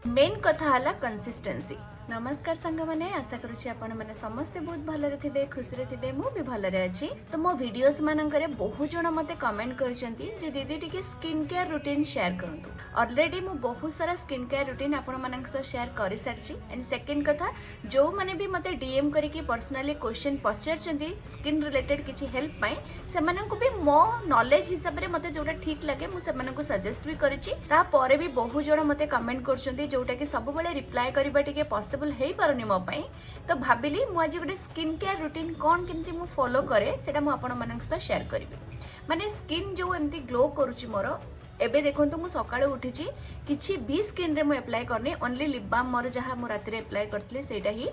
Main कथा हला consistency. नमस्कार सांग मैंने आशा करुच्ची आपण मैंने समस्ते बहुत भलरे थे खुशी थे मु भी भलरे अच्छी। तो मो वीडियोस मानकरे बहुत जण मते कमेंट करछंती जे दीदी टिके स्किन केयर रूटीन शेयर करंतु। ऑलरेडी मु बहुत सारा स्किन केयर रूटीन आपण मानक तो शेयर करि सारछि। एंड सेकंड कथा जो माने भी मते डीएम करिकि पर्सनली क्वेश्चन पचारछंती स्किन रिलेटेड किछि हेल्प पई से माननको भी मो नॉलेज हिसाब रे मते जोटा ठीक लागे मु से माननको सजेस्ट भी करिछि। ता परे भी बहुत जण मते कमेंट करछंती जोटा कि सब बेले रिप्लाई करबा टिके पॉसिबल हेई पारुनी मो पई। तो भाबिली मु आज गोटे स्किन केयर रूटीन कोन केमती मु फॉलो करे सेटा मु आपण मानक सह शेयर करबी। माने स्किन जो एमती ग्लो करूची मोर एबे देखंतु मु सकाळे उठिची किछि भी स्किन रे मु अप्लाई करनी ओनली लिप बाम मोर जहा मु राति रे अप्लाई करतली सेटा ही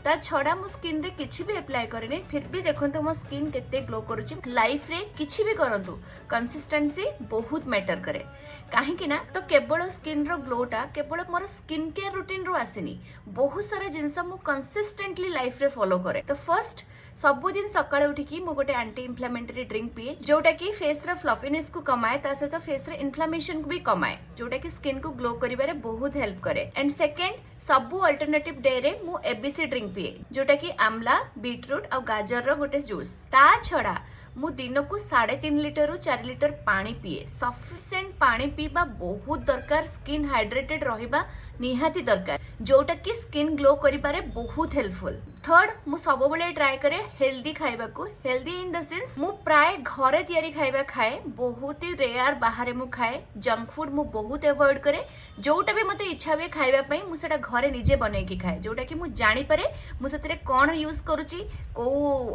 ता छड़ा मु स्किन रे किछि भी अप्लाई करनी फिर भी देखंतु मो स्किन केते ग्लो करूची। लाइफ रे किछि भी करंतु कंसिस्टेंसी बहुत मैटर करे कहीं ना तो केवल स्किन रो ग्लोटा केवल मोर स्किन केयर रूटीन रो आसीनी बहुत सारा जिनस मु कंसिस्टेंटली लाइफ रे फॉलो करे। तो फर्स्ट सबु दिन सकाळे उठिकी मु गोटे एंटी इन्फ्लेमेटरी ड्रिंक पिए जोटा कि फेस रे फ्लफीनेस को कमाए ता सहित फेस रे इन्फ्लेमेशन को भी कमाए जोटा कि स्किन को ग्लो करिवारे बहुत हेल्प करे। एंड सेकंड सबु अल्टरनेटिव डे रे मु एबीसी ड्रिंक पिए जोटा कि आमला बीटरूट और गाजर रो गोटे जूस। ता छड़ा मु दिन को 3.5 लिटर रु 4 लिटर पानी पिए। सफिशिएंट पानी पीबा बहुत दरकार स्किन हाइड्रेटेड रहिबा निहाती दरकार जोटा कि स्किन ग्लो करिबारे बहुत हेल्पफुल। थर्ड मु सब बेले ट्राई करे हेल्दी खाइबा को। हेल्दी इन द सेंस मु प्राय घरे तयारी खाइबा खाए बहुत ही रेयर बाहर मु खाए। जंक फूड मु बहुत अवॉइड करे जोटा भी मते इच्छा हुए खाइबा पई मु सेटा घरे निजे बनै की खाए जोटा कि मु जानि पारे मु सेतरे कोन यूज करूची को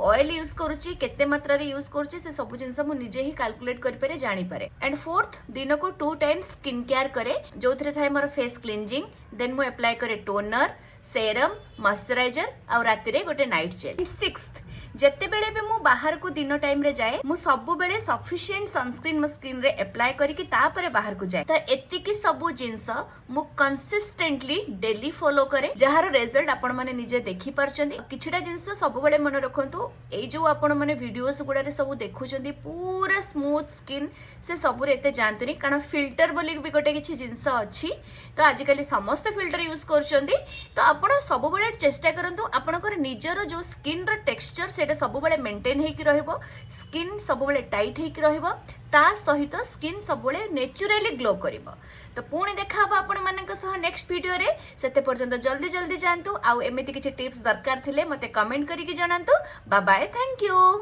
ऑयल यूज करूची केते मात्रा रे यूज करूची से सब जिंस मु निजे ही कैलकुलेट करि पारे जानि पारे। एंड फोर्थ दिन को 2 टाइम्स स्किन केयर करे जोथरे थाए मोर फेस क्लींजिंग देन मु अप्लाई करे टोनर सेरम मॉइस्चराइजर और राति रे गोटे नाइट जेल। सिक्स्थ जेते बेले भी मु बाहर को दिन टाइम रे जाए मु सबु बेले सफिशिएंट सनस्क्रीन मो स्किन रे अप्लाई करी कि तापरे बाहर को जाए। तो एतिकी सबु जिंस मु कंसिस्टेंटली डेली फॉलो करे जहार रिजल्ट आपण माने निजे देखि परचंदी। किछटा जिंस सबु बेले मन रखंतु ए जो आपण माने वीडियोस गुडा रे सब देखुचंदी पूरा स्मूथ स्किन से सबु रे एते जानतनी कारण फिल्टर बोली भी गोटे किछि जिंस अछि। तो आज काली समस्त फिल्टर यूज करचंदी तो आपण सबु बेले चेष्टा करंतु आपणकर निजर जो स्किन रो टेक्सचर सेटा सब बेले मेंटेन हेकी रहइबो स्किन सब बेले टाइट हेकी रहइबो ता सहित स्किन सब बेले नेचुरली ग्लो करिवो। तो पुणी देखा हबो आपण मानक सह नेक्स्ट वीडियो रे सेते पर्यंत जल्दी जल्दी जानतु आउ एमिति किछि टिप्स दरकार थिले मते कमेंट करिकि जणांतु। Bye bye thank you.